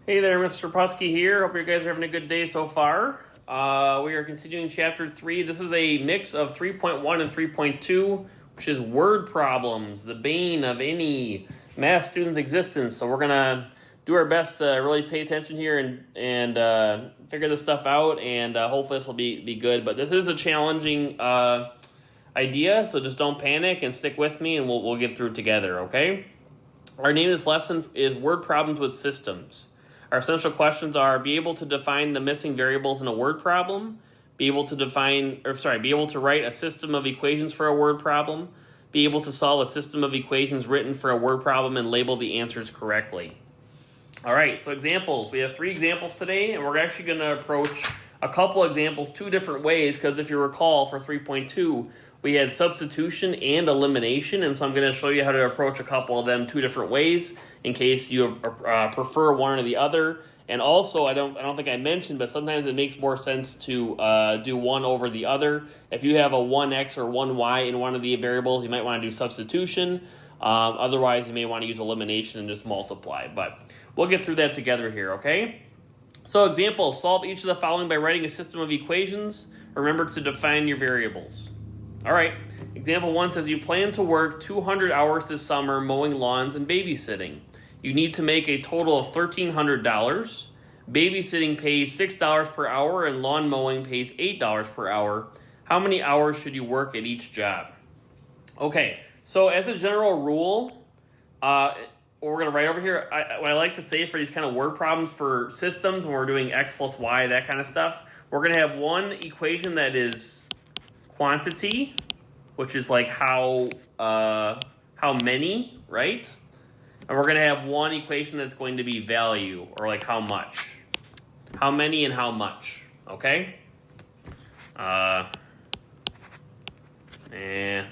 Hey there, Mr. Pusky here. Hope you guys are having a good day so far. We are continuing Chapter 3. This is a mix of 3.1 and 3.2, which is word problems, the bane of any math student's existence. So we're going to do our best to really pay attention here and figure this stuff out, and hopefully this will be good. But this is a challenging idea, so just don't panic and stick with me, and we'll get through it together, okay? Our name of this lesson is Word Problems with Systems. Our essential questions are: be able to define the missing variables in a word problem, be able to write a system of equations for a word problem, be able to solve a system of equations written for a word problem and label the answers correctly. All right, so examples. We have 3 examples today, and we're actually going to approach a couple examples 2 different ways, because if you recall, for 3.2, we had substitution and elimination, and so I'm going to show you how to approach a couple of them 2 different ways in case you prefer one or the other. And also, I don't think I mentioned, but sometimes it makes more sense to do one over the other. If you have a 1x or 1y in one of the variables, you might want to do substitution. Otherwise, you may want to use elimination and just multiply. But we'll get through that together here, okay? So example, solve each of the following by writing a system of equations. Remember to define your variables. All right, example 1 says you plan to work 200 hours this summer mowing lawns and babysitting. You need to make a total of $1,300. Babysitting pays $6 per hour and lawn mowing pays $8 per hour. How many hours should you work at each job? Okay, so as a general rule, what we're going to write over here, what I like to say for these kind of word problems for systems, when we're doing x plus y, that kind of stuff, we're going to have one equation that is quantity, which is like how many, right? And we're going to have one equation that's going to be value, or like how much. How many and how much, okay? I'm going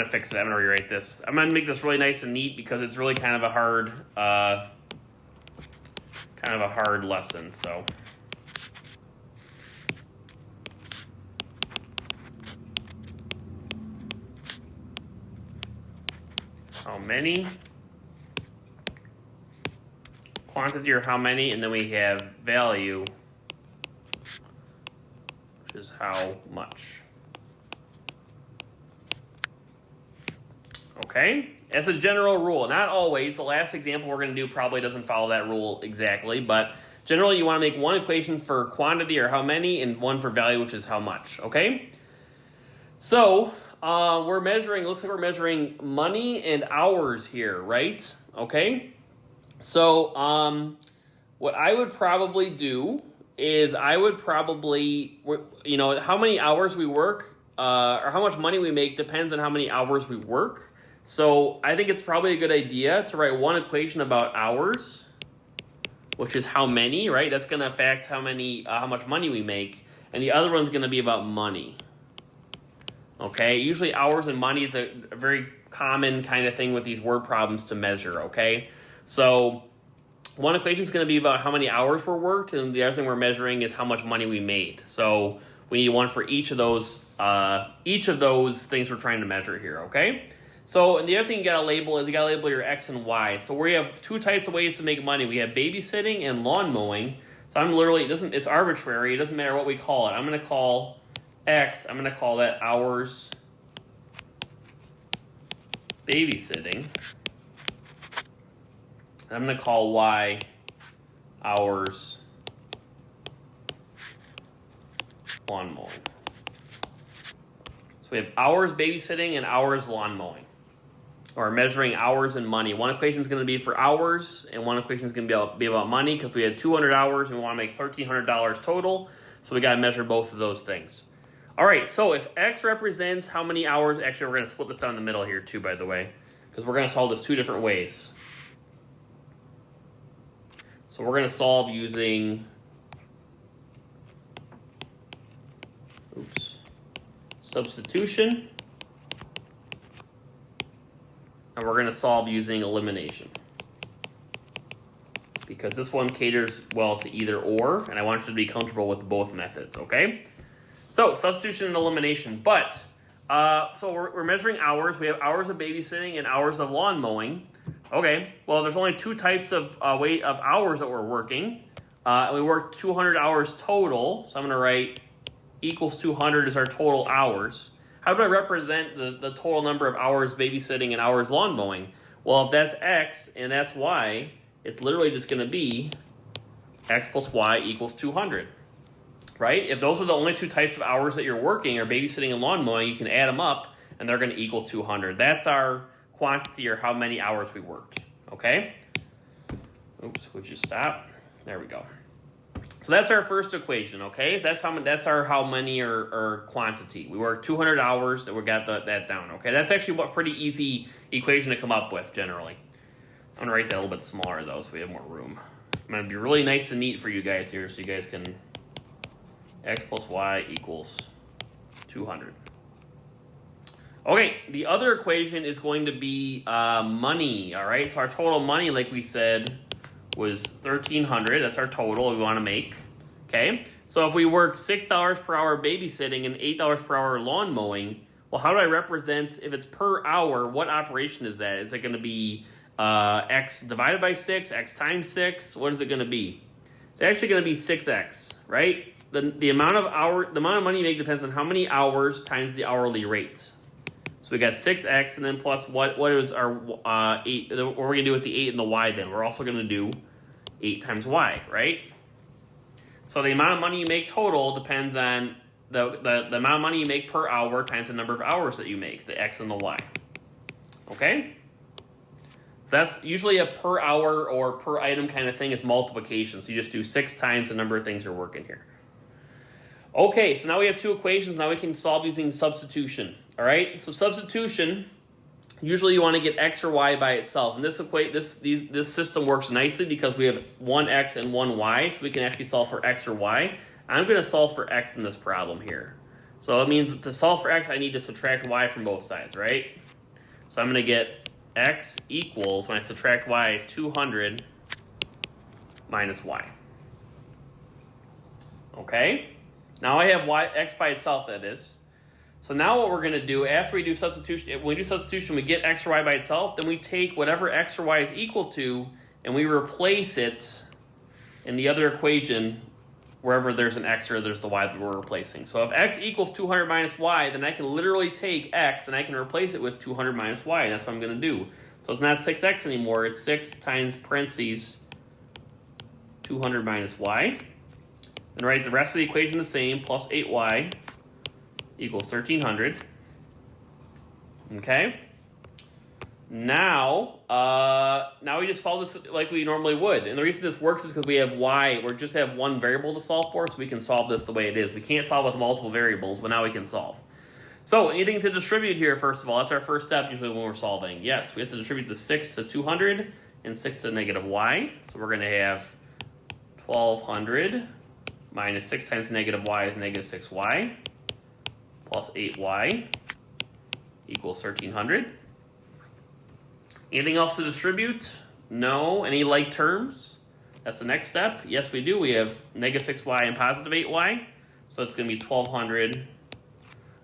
to fix it. I'm going to rewrite this. I'm going to make this really nice and neat because it's really kind of a hard lesson, so. How many, quantity or how many, and then we have value, which is how much. Okay, as a general rule, not always. The last example we're going to do probably doesn't follow that rule exactly, but generally you want to make one equation for quantity or how many and one for value, which is how much, okay? So, looks like we're measuring money and hours here, right? Okay. So, what I would probably do is how many hours we work, or how much money we make depends on how many hours we work. So I think it's probably a good idea to write one equation about hours, which is how many, right? That's going to affect how much money we make. And the other one's going to be about money. Okay, usually hours and money is a very common kind of thing with these word problems to measure, okay? So one equation is going to be about how many hours were worked, and the other thing we're measuring is how much money we made. So we need one for each of those things we're trying to measure here, okay? So and the other thing you got to label is you got to label your X and Y. So we have 2 types of ways to make money. We have babysitting and lawn mowing. So it's arbitrary. It doesn't matter what we call it. I'm going to call X, I'm going to call that hours babysitting. I'm going to call Y hours lawn mowing. So we have hours babysitting and hours lawn mowing, or measuring hours and money. One equation is going to be for hours, and one equation is going to be about money, because we had 200 hours and we want to make $1,300 total, so we got to measure both of those things. All right, so if X represents how many hours, actually we're going to split this down the middle here too, by the way, because we're going to solve this 2 different ways. So we're going to solve using, substitution, and we're going to solve using elimination, because this one caters well to either or, and I want you to be comfortable with both methods, okay? So, substitution and elimination, but, so we're measuring hours. We have hours of babysitting and hours of lawn mowing. Okay, well, there's only two types of hours that we're working. And we work 200 hours total, so I'm going to write equals 200 is our total hours. How do I represent the total number of hours babysitting and hours lawn mowing? Well, if that's X and that's Y, it's literally just going to be X plus Y equals 200, right? If those are the only two types of hours that you're working, or babysitting and lawn mowing, you can add them up, and they're going to equal 200. That's our quantity, or how many hours we worked, okay? Oops, would you stop? There we go. So that's our first equation, okay? That's how many or quantity. We worked 200 hours, and we got that down, okay? That's actually a pretty easy equation to come up with, generally. I'm gonna write that a little bit smaller, though, so we have more room. I'm gonna be really nice and neat for you guys here, so you guys can, X plus Y equals 200. Okay, the other equation is going to be money, all right? So our total money, like we said, was $1,300. That's our total we want to make, okay? So if we work $6 per hour babysitting and $8 per hour lawn mowing, well, how do I represent, if it's per hour, what operation is that? Is it going to be X divided by 6, X times 6? What is it going to be? It's actually going to be 6X, right? The amount of money you make depends on how many hours times the hourly rate. So we got 6X, and then plus what is our 8, what we're going to do with the 8 and the Y then? We're also going to do 8 times Y, right? So the amount of money you make total depends on the amount of money you make per hour times the number of hours that you make, the X and the Y. Okay? So that's usually a per hour or per item kind of thing. It's multiplication. So you just do 6 times the number of things you're working here. Okay, so now we have two equations. Now we can solve using substitution. All right, so substitution, usually you want to get X or Y by itself. And this system works nicely because we have one X and one Y, so we can actually solve for X or Y. I'm going to solve for X in this problem here. So it means that to solve for X, I need to subtract Y from both sides, right? So I'm going to get X equals, when I subtract Y, 200 minus Y. Okay, now I have X by itself, that is. So now what we're going to do, after we do substitution, when we do substitution, we get X or Y by itself, then we take whatever X or Y is equal to, and we replace it in the other equation wherever there's an X or there's the Y that we're replacing. So if X equals 200 minus Y, then I can literally take X and I can replace it with 200 minus Y, and that's what I'm going to do. So it's not 6X anymore, it's 6 times parentheses 200 minus Y. And write the rest of the equation the same, plus 8Y equals 1,300. Okay. Now we just solve this like we normally would. And the reason this works is because we have Y, we just have one variable to solve for, so we can solve this the way it is. We can't solve with multiple variables, but now we can solve. So anything to distribute here, first of all, that's our first step usually when we're solving. Yes, we have to distribute the 6 to 200 and 6 to negative Y. So we're going to have 1,200 minus 6 times negative Y is negative 6Y. Plus 8Y equals 1,300. Anything else to distribute? No. Any like terms? That's the next step. Yes, we do. We have negative 6Y and positive 8Y. So it's going to be 1,200.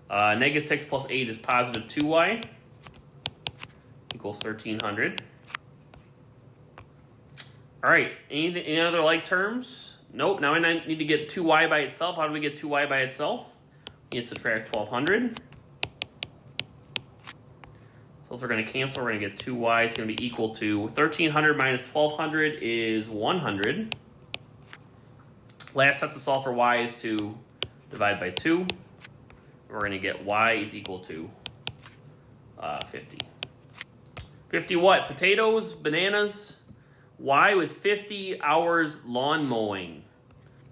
Negative 6 plus 8 is positive 2Y equals 1,300. All right. Any other like terms? Nope. Now I need to get 2Y by itself. How do we get 2Y by itself? You subtract 1,200. So if we're going to cancel, we're going to get 2Y. It's going to be equal to 1,300 minus 1,200 is 100. Last step to solve for Y is to divide by 2. We're going to get Y is equal to 50. 50 what? Potatoes, bananas. Y was 50 hours lawn mowing.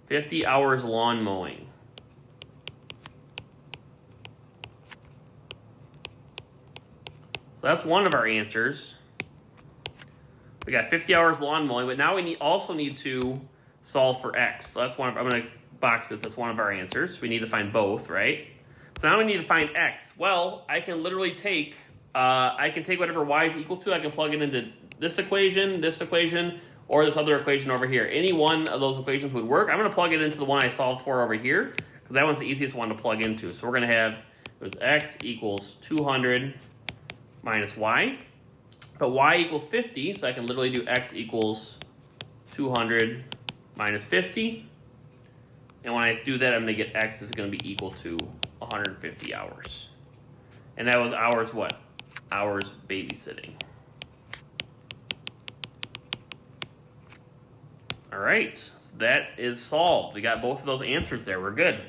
50 hours lawn mowing. So that's one of our answers. We got 50 hours lawn mowing, but now we also need to solve for X. So that's one of, I'm going to box this. That's one of our answers. We need to find both, right? So now we need to find X. Well, I can literally take, whatever Y is equal to. I can plug it into this equation, or this other equation over here. Any one of those equations would work. I'm going to plug it into the one I solved for over here, because that one's the easiest one to plug into. So we're going to have X equals 200 minus Y. But y equals 50, so I can literally do x equals 200 minus 50. And when I do that, I'm going to get x is going to be equal to 150 hours. And that was hours what? Hours babysitting. All right, so that is solved. We got both of those answers there. We're good.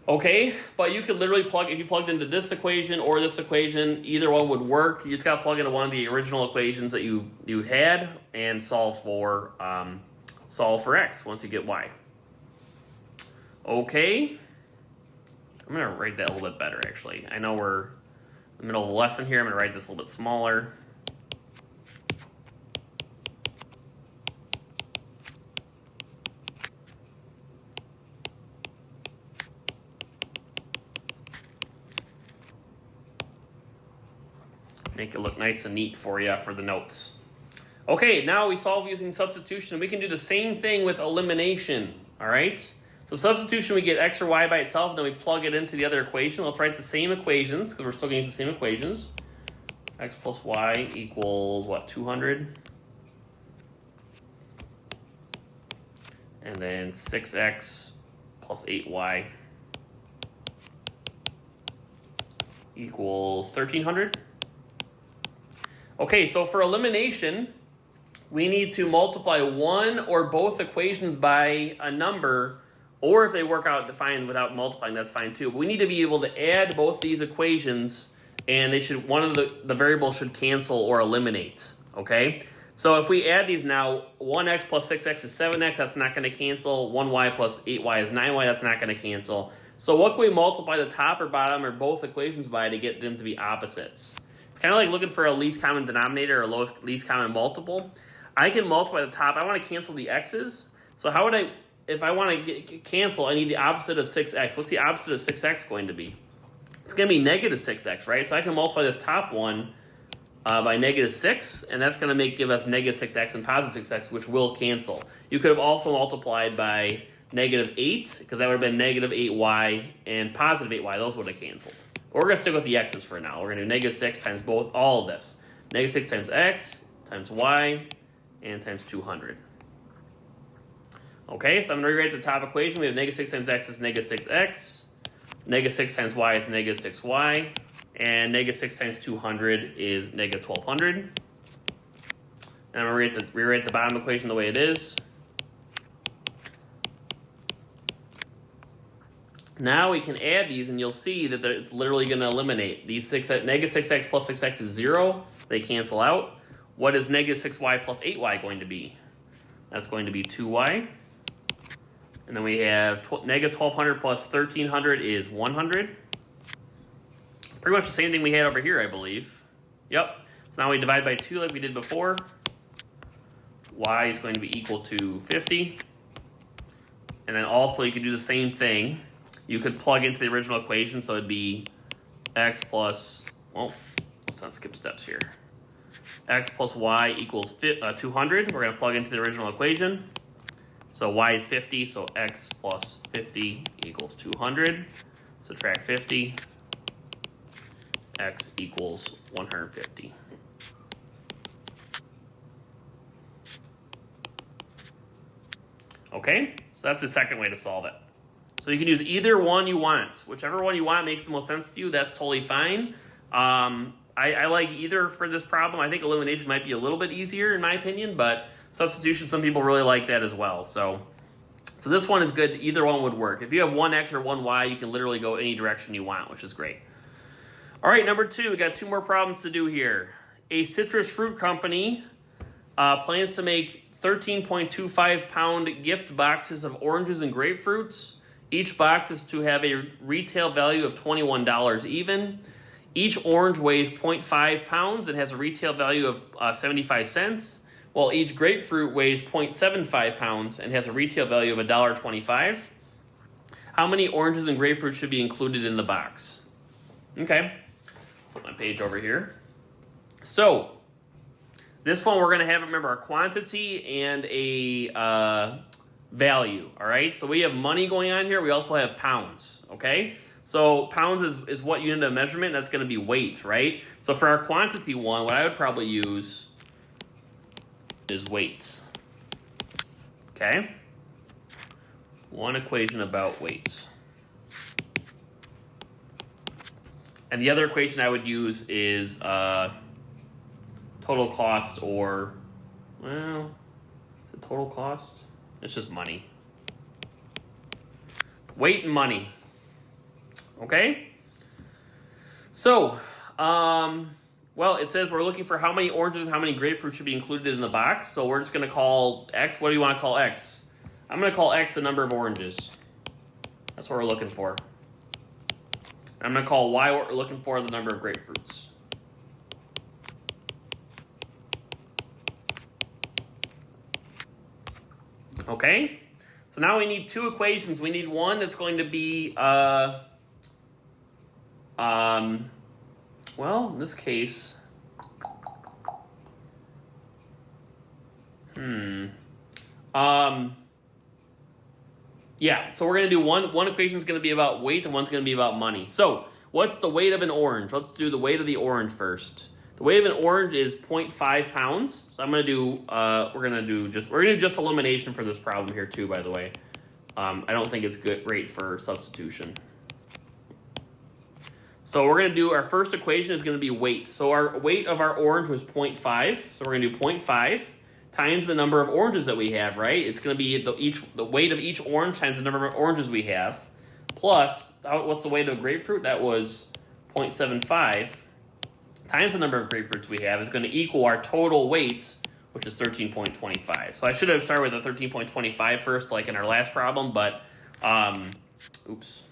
Okay, but you could literally plug, if you plugged into this equation or this equation, either one would work. You just got to plug into one of the original equations that you had and solve for x once you get y. Okay, I'm going to write that a little bit better, actually. I know we're in the middle of the lesson here. I'm going to write this a little bit smaller. Make it look nice and neat for you for the notes. Okay, now we solve using substitution. We can do the same thing with elimination, all right? So substitution, we get x or y by itself, and then we plug it into the other equation. Let's write the same equations, because we're still going to use the same equations. X plus y equals, what, 200? And then 6x plus 8y equals 1300. Okay, so for elimination, we need to multiply one or both equations by a number, or if they work out defined without multiplying, that's fine too. But we need to be able to add both these equations, and they should, one of the variables should cancel or eliminate, okay? So if we add these now, 1x plus 6x is 7x, that's not going to cancel. 1y plus 8y is 9y, that's not going to cancel. So what can we multiply the top or bottom or both equations by to get them to be opposites? Kind of like looking for a least common denominator or least common multiple. I can multiply the top. I want to cancel the x's. So how would I, if I want to cancel, I need the opposite of 6x. What's the opposite of 6x going to be? It's going to be negative 6x, right? So I can multiply this top one by negative 6, and that's going to give us negative 6x and positive 6x, which will cancel. You could have also multiplied by negative 8, because that would have been negative 8y and positive 8y. Those would have canceled. We're going to stick with the x's for now. We're going to do negative 6 times all of this. Negative 6 times x times y and times 200. Okay, so I'm going to rewrite the top equation. We have negative 6 times x is negative 6x. Negative 6 times y is negative 6y. And negative 6 times 200 is negative 1200. And I'm going to rewrite the bottom equation the way it is. Now we can add these, and you'll see that it's literally going to eliminate. These negative 6x plus 6x is 0. They cancel out. What is negative 6y plus 8y going to be? That's going to be 2y. And then we have negative 1200 plus 1300 is 100. Pretty much the same thing we had over here, I believe. Yep. So now we divide by 2 like we did before. Y is going to be equal to 50. And then also you can do the same thing. You could plug into the original equation, so it'd be x plus, well, let's not skip steps here. X plus y equals 200. We're going to plug into the original equation. So y is 50, so x plus 50 equals 200. Subtract 50. X equals 150. Okay, so that's the second way to solve it. So you can use either one you want. Whichever one you want makes the most sense to you, that's totally fine. I like either for this problem. I think elimination might be a little bit easier in my opinion, but substitution, some people really like that as well. So this one is good. Either one would work. If you have one x or one y, you can literally go any direction you want, which is great. All right, number 2, we got 2 more problems to do here. A citrus fruit company plans to make 13.25 pound gift boxes of oranges and grapefruits. Each box is to have a retail value of $21 even. Each orange weighs 0.5 pounds and has a retail value of 75 cents, while each grapefruit weighs 0.75 pounds and has a retail value of $1.25. How many oranges and grapefruits should be included in the box? Okay, flip my page over here. So, this one we're going to have, remember, a quantity and a value, all right? So we have money going on here. We also have pounds, okay? So pounds is what unit of measurement? That's going to be weight, right? So for our quantity one, what I would probably use is weights. Okay? One equation about weights. And the other equation I would use is total cost, or, well, is it total cost? It's just money. Weight and money. Okay? So, well, it says we're looking for how many oranges and how many grapefruit should be included in the box. So we're just going to call X. What do you want to call X? I'm going to call X the number of oranges. That's what we're looking for. I'm going to call Y what we're looking for, the number of grapefruits. Okay? So now we need two equations. We need one that's going to be, well, in this case, yeah, so we're going to do one equation is going to be about weight and one's going to be about money. So what's the weight of an orange? Let's do the weight of the orange first. The weight of an orange is 0.5 pounds. So I'm going to do, we're going to do just elimination for this problem here too, by the way. I don't think it's great for substitution. So we're going to do, our first equation is going to be weight. So our weight of our orange was 0.5. So we're going to do 0.5 times the number of oranges that we have, right? It's going to be the weight of each orange times the number of oranges we have. Plus, what's the weight of a grapefruit? That was 0.75 times the number of grapefruits we have is going to equal our total weight, which is 13.25. So I should have started with the 13.25 first, like in our last problem, but, oops.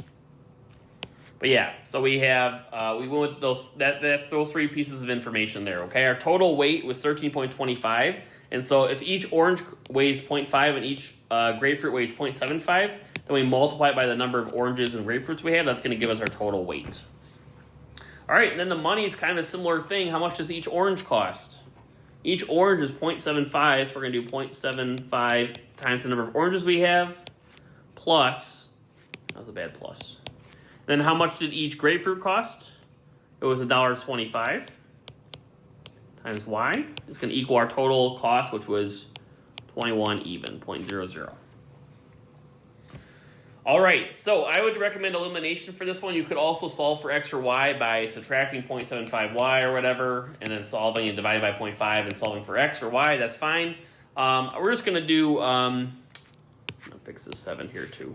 But yeah, so we have, we went with those three pieces of information there, okay? Our total weight was 13.25, and so if each orange weighs 0.5 and each grapefruit weighs 0.75, then we multiply it by the number of oranges and grapefruits we have. That's going to give us our total weight. All right, and then the money is kind of a similar thing. How much does each orange cost? Each orange is 0.75, so we're going to do 0.75 times the number of oranges we have, plus, that was a bad plus. Then how much did each grapefruit cost? It was $1.25 times Y. It's going to equal our total cost, which was 21 even, 0.00. All right, so I would recommend elimination for this one. You could also solve for X or Y by subtracting 0.75Y or whatever, and then solving and dividing by 0.5 and solving for X or Y. That's fine. We're just going to do, I'll fix this 7 here too.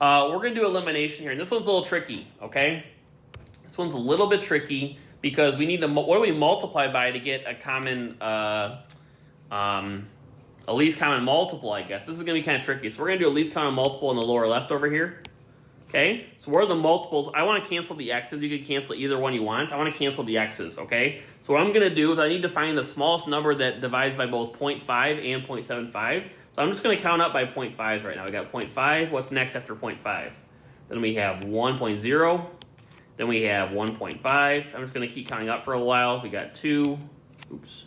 We're going to do elimination here, and this one's a little tricky, okay? This one's a little bit tricky because we need to, what do we multiply by to get a common, a least common multiple, I guess. This is going to be kind of tricky. So we're going to do a least common multiple in the lower left over here, okay? So what are the multiples? I want to cancel the x's. You could cancel either one you want. I want to cancel the x's, okay? So what I'm going to do is I need to find the smallest number that divides by both 0.5 and 0.75. So I'm just going to count up by 0.5s right now. We got 0.5. What's next after 0.5? Then we have 1.0. Then we have 1.5. I'm just going to keep counting up for a while. We got 2. Oops.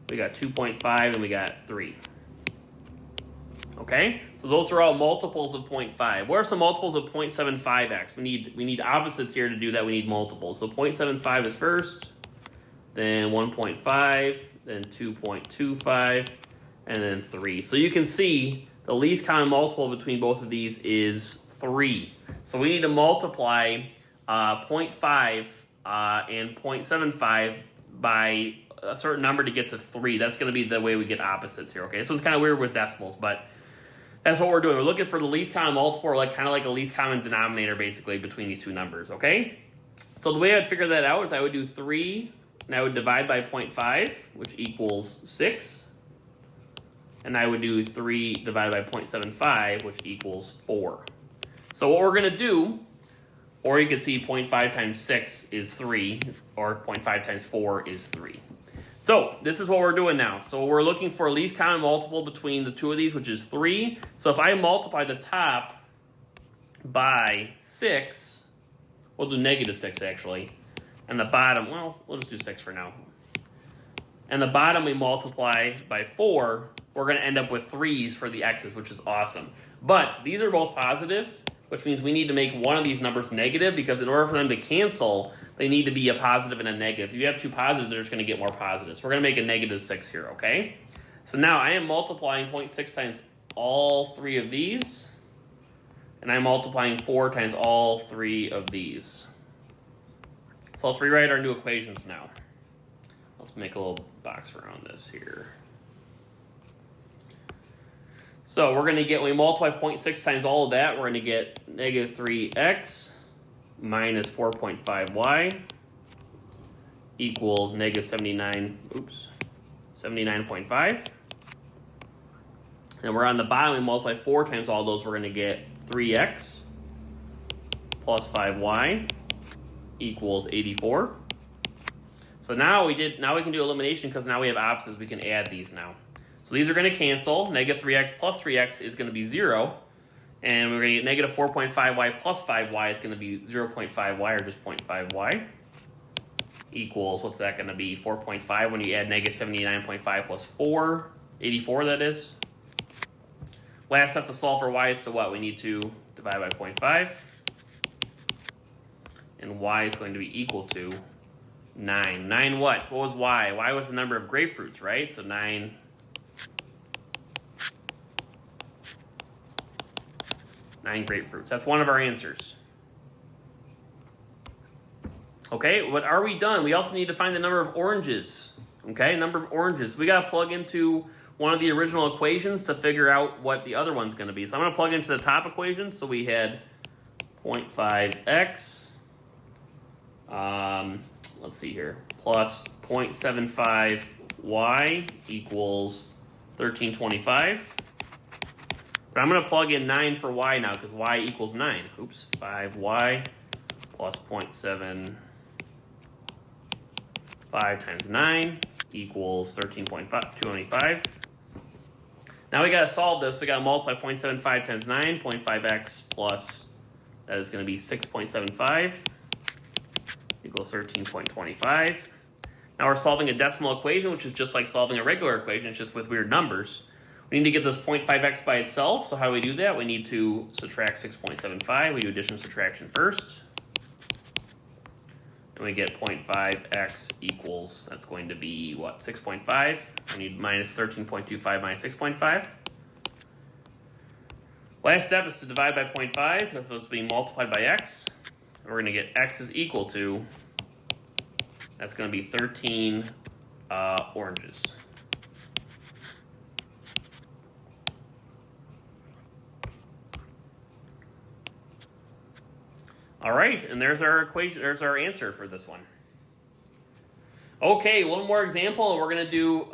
We got 2.5 and we got 3. Okay? So those are all multiples of 0.5. What are some multiples of 0.75x? We need opposites here to do that. We need multiples. So 0.75 is first, then 1.5, then 2.25, and then 3. So you can see the least common multiple between both of these is 3. So we need to multiply 0.5 and 0.75 by a certain number to get to 3. That's going to be the way we get opposites here, okay? So it's kind of weird with decimals, but that's what we're doing. We're looking for the least common multiple, or kind of like a least common denominator, basically, between these two numbers, okay? So the way I'd figure that out is I would do 3, and I would divide by 0.5, which equals 6. And I would do 3 divided by 0.75, which equals 4. So what we're going to do, or you can see 0.5 times 6 is 3, or 0.5 times 4 is 3. So this is what we're doing now. So we're looking for least common multiple between the two of these, which is 3. So if I multiply the top by 6, we'll do negative 6 actually. And the bottom, well, we'll just do 6 for now. And the bottom we multiply by 4, we're going to end up with 3's for the x's, which is awesome. But these are both positive. which means we need to make one of these numbers negative, because in order for them to cancel, they need to be a positive and a negative. If you have two positives, they're just going to get more positives. So we're going to make a negative 6 here, okay? So now I am multiplying 0.6 times all three of these, and I'm multiplying 4 times all three of these. So let's rewrite our new equations now. Let's make a little box around this here. So we're going to get, when we multiply 0.6 times all of that, we're going to get negative 3x minus 4.5y equals negative 79.5. And we're on the bottom, we multiply 4 times all those, we're going to get 3x plus 5y equals 84. So now we can do elimination, because now we have opposites, we can add these now. So these are going to cancel. Negative 3x plus 3x is going to be 0. And we're going to get negative 4.5y plus 5y is going to be 0.5y, or just 0.5y. Equals, what's that going to be? 4.5 when you add negative 79.5 plus 4. 84, that is. Last step to solve for y is to what? We need to divide by 0.5. And y is going to be equal to 9. 9 what? What was y? Y was the number of grapefruits, right? So 9... 9 grapefruits. That's one of our answers. Okay, what are we done? We also need to find the number of oranges. Okay, number of oranges. We got to plug into one of the original equations to figure out what the other one's going to be. So I'm going to plug into the top equation. So we had 0.5x, let's see here, plus 0.75y equals 1325. But I'm going to plug in 9 for y now, because y equals 9. Oops, 5y plus 0.75 times 9 equals 13.225. Now we got to solve this. We got to multiply 0.75 times 9, 0.5x plus, that is going to be 6.75 equals 13.25. Now we're solving a decimal equation, which is just like solving a regular equation. It's just with weird numbers. We need to get this 0.5x by itself. So how do we do that? We need to subtract 6.75. We do addition subtraction first. And we get 0.5x equals, that's going to be what, 6.5. We need minus 13.25 minus 6.5. Last step is to divide by 0.5. That's supposed to be multiplied by x. And we're going to get x is equal to, that's going to be 13 oranges. All right, and there's our equation. There's our answer for this one. Okay, one more example. We're going to do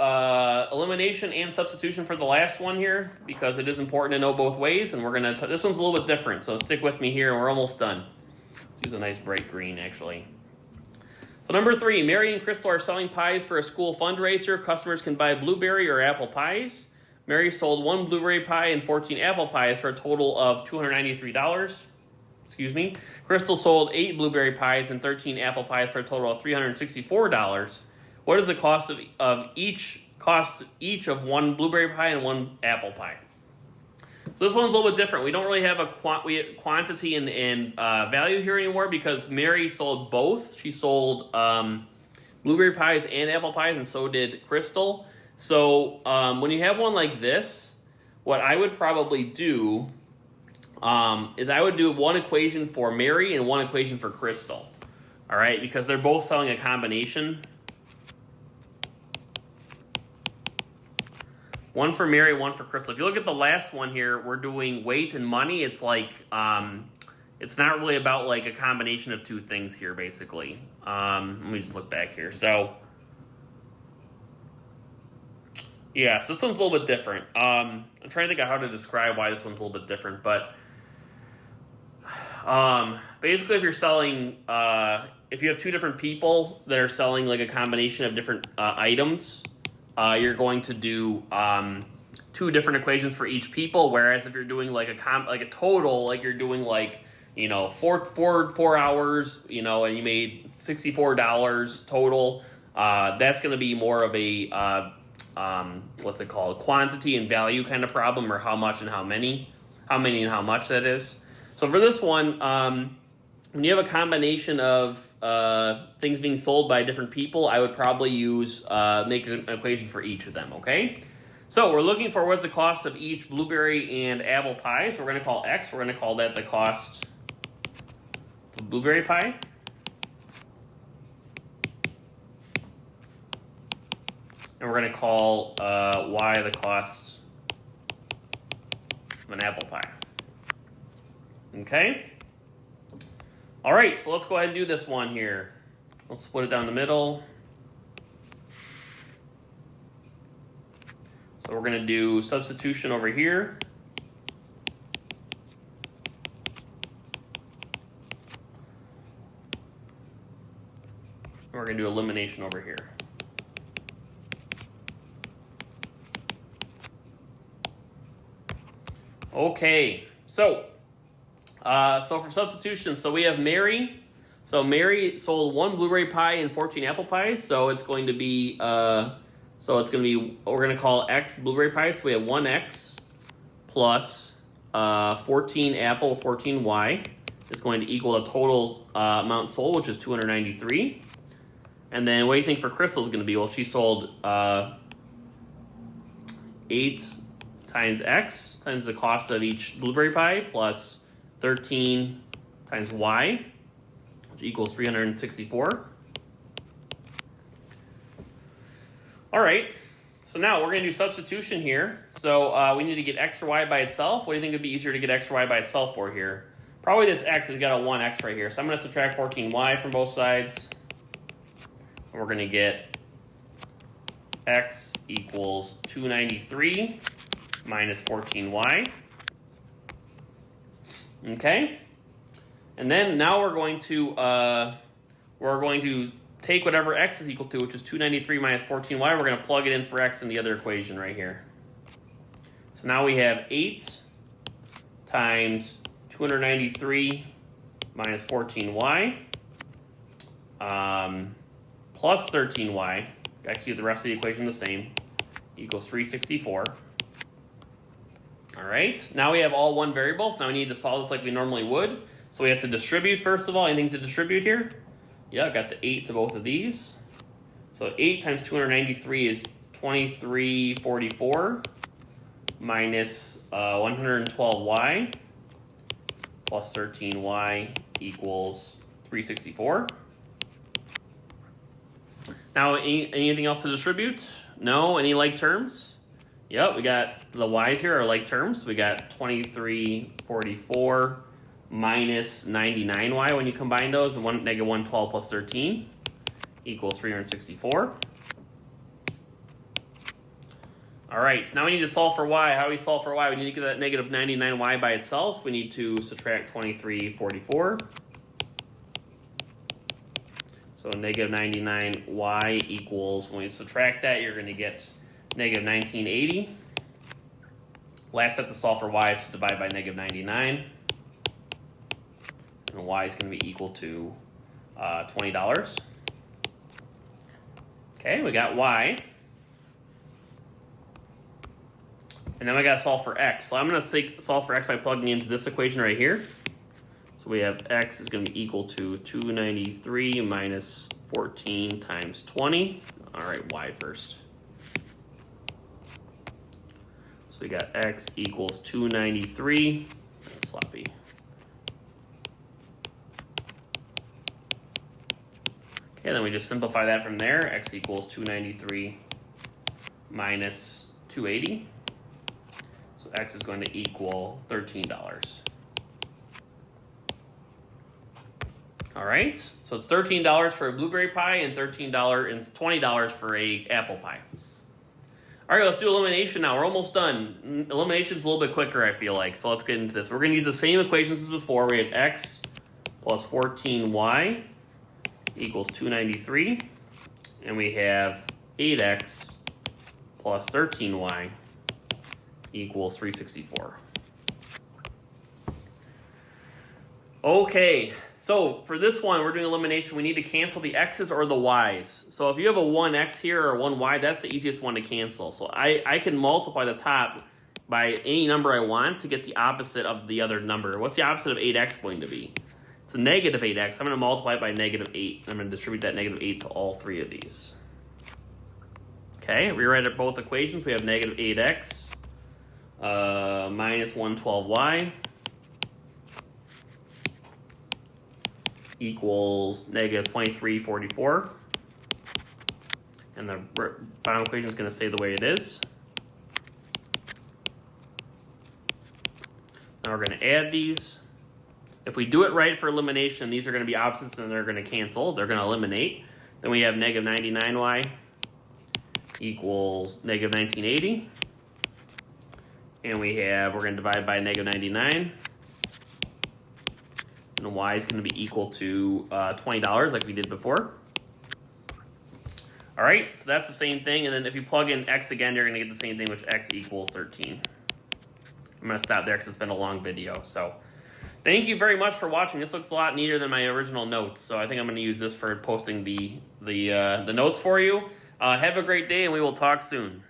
elimination and substitution for the last one here, because it is important to know both ways. And we're going to. This one's a little bit different, so stick with me here. We're almost done. Let's use a nice bright green, actually. So number 3, Mary and Crystal are selling pies for a school fundraiser. Customers can buy blueberry or apple pies. Mary sold 1 blueberry pie and 14 apple pies for a total of $293. Excuse me. Crystal sold 8 blueberry pies and 13 apple pies for a total of $364. What is the cost of each of 1 blueberry pie and 1 apple pie? So this one's a little bit different. We don't really have a quantity and value here anymore, because Mary sold both. She sold blueberry pies and apple pies, and so did Crystal. So when you have one like this, what I would probably do is I would do one equation for Mary and one equation for Crystal. All right, because they're both selling a combination. One for Mary, one for Crystal. If you look at the last one here, we're doing weight and money. It's like, it's not really about like a combination of two things here, basically. Let me just look back here. So, yeah, so this one's a little bit different. I'm trying to think of how to describe why this one's a little bit different, but basically if you're selling, if you have two different people that are selling like a combination of different items, you're going to do 2 different equations for each people. Whereas if you're doing like a total, like you're doing like, you know, 4 hours, you know, and you made $64 total, that's going to be more of a what's it called, quantity and value kind of problem, or how much and how many and how much that is. So for this one, when you have a combination of things being sold by different people, I would probably use make an equation for each of them, okay? So we're looking for what's the cost of each blueberry and apple pie. So we're going to call X. We're going to call that the cost of blueberry pie. And we're going to call Y the cost of an apple pie. Okay? All right, so let's go ahead and do this one here. Let's split it down the middle. So we're going to do substitution over here. And we're going to do elimination over here. Okay, so for substitution, so we have Mary. So Mary sold 1 blueberry pie and 14 apple pies. So it's going to be we're going to call X blueberry pie. So we have 1X plus 14 apple, 14Y is going to equal the total amount sold, which is 293. And then what do you think for Crystal is going to be? Well, she sold 8 times X times the cost of each blueberry pie plus 13 times Y, which equals 364. All right, so now we're going to do substitution here. So we need to get X or Y by itself. What do you think would be easier to get X or Y by itself for here? Probably this X. We've got a 1X right here. So I'm going to subtract 14Y from both sides. And we're going to get X equals 293 minus 14Y. Okay, and then now we're going to take whatever X is equal to, which is 293 minus 14Y. We're going to plug it in for X in the other equation right here. So now we have 8 times 293 minus 14Y plus 13Y. Actually, the rest of the equation the same, equals 364. All right, now we have all one variable, so now we need to solve this like we normally would. So we have to distribute, first of all. Anything to distribute here? Yeah, I got the 8 to both of these. So 8 times 293 is 2344 minus 112Y plus 13Y equals 364. Now, anything else to distribute? No? Any like terms? Yep, we got the Y's here are like terms. We got 2344 minus 99Y when you combine those. Negative 112 plus 13 equals 364. All right, so now we need to solve for Y. How do we solve for Y? We need to get that negative 99Y by itself. So we need to subtract 2344. So negative 99Y equals, when we subtract that, you're going to get negative 1980. Last step to solve for Y is to divide by negative 99. And Y is going to be equal to $20. Okay, we got Y. And then we got to solve for X. So I'm going to solve for X by plugging into this equation right here. So we have X is going to be equal to 293 minus 14 times 20. All right, Y first. So we got X equals 293. That's sloppy. Okay, then we just simplify that from there. X equals 293 minus 280. So X is going to equal $13. All right, so it's $13 for a blueberry pie and $20 for a apple pie. All right, let's do elimination now. We're almost done. Elimination's a little bit quicker, I feel like, so let's get into this. We're going to use the same equations as before. We have X plus 14Y equals 293, and we have 8X plus 13Y equals 364. Okay, so for this one, we're doing elimination. We need to cancel the X's or the Y's. So if you have a 1X here or a 1Y, that's the easiest one to cancel. So I can multiply the top by any number I want to get the opposite of the other number. What's the opposite of 8x going to be? It's a negative 8x. I'm going to multiply it by negative 8. I'm going to distribute that negative 8 to all three of these. Okay, rewrite both equations. We have negative 8x minus 112y equals negative 2344. And the bottom equation is going to stay the way it is. Now we're going to add these. If we do it right for elimination, these are going to be opposites and they're going to cancel. They're going to eliminate. Then we have negative 99y equals negative 1980. And we're going to divide by negative 99. And y is going to be equal to $20 like we did before. All right, so that's the same thing. And then if you plug in x again, you're going to get the same thing, which x equals 13. I'm going to stop there because it's been a long video. So thank you very much for watching. This looks a lot neater than my original notes. So I think I'm going to use this for posting the notes for you. Have a great day, and we will talk soon.